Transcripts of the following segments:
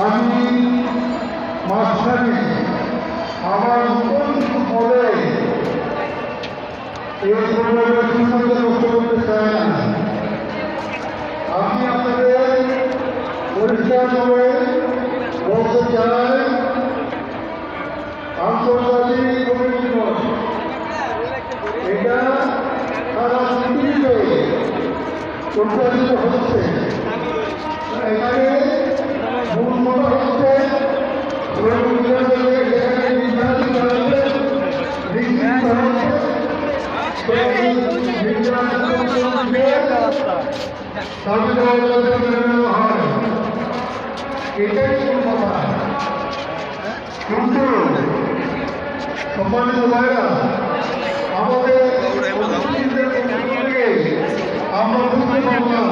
আমি মাঝখানে আমার নতুন পদে এই পরিবারের সঙ্গে নষ্ট করতে চাই না। আমি আপনাদের পরিষ্কার করে বলতে চাই, আন্তর্জাতিক কমিটি এটা সারা পৃথিবীতে প্রচারিত হচ্ছে। এখানে মূল কথা হচ্ছে এটাই মূল কথা। কিন্তু সম্মানিত ভাইরা, আমাদের আমরা বুঝতে পারলাম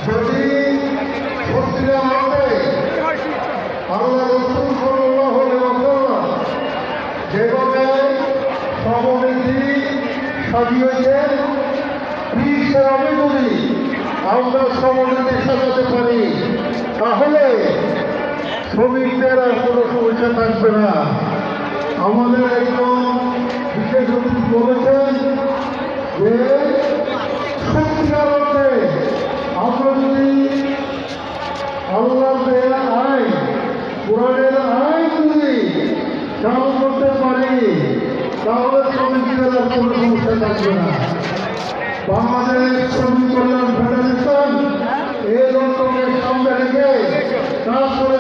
যদি সত্যিকার অর্থে আল্লাহ রাসূল সাল্লাল্লাহু আলাইহি ওয়াসাল্লাম যেভাবে সমনীতি সাজিয়েছেন, ঠিক সেভাবে যদি আমরা সমনীতি সাজাতে পারি তাহলে শ্রমিকদের আর কোনো সমস্যা থাকবে না। আমাদের একজন বিশেষ অতিথি বলেছেন যে সত্যিকার অর্থে আমরা যদি আল্লাহর দেয়া আইন, কোরআনের আইন যদি চালু করতে পারি তাহলে শ্রমিকদের আর কোনো সমস্যা থাকবে না। বাংলাদেশ শ্রমিক কল্যাণ ফেডারেশন এই লক্ষ্যকে সামনে রেখে কাজ করে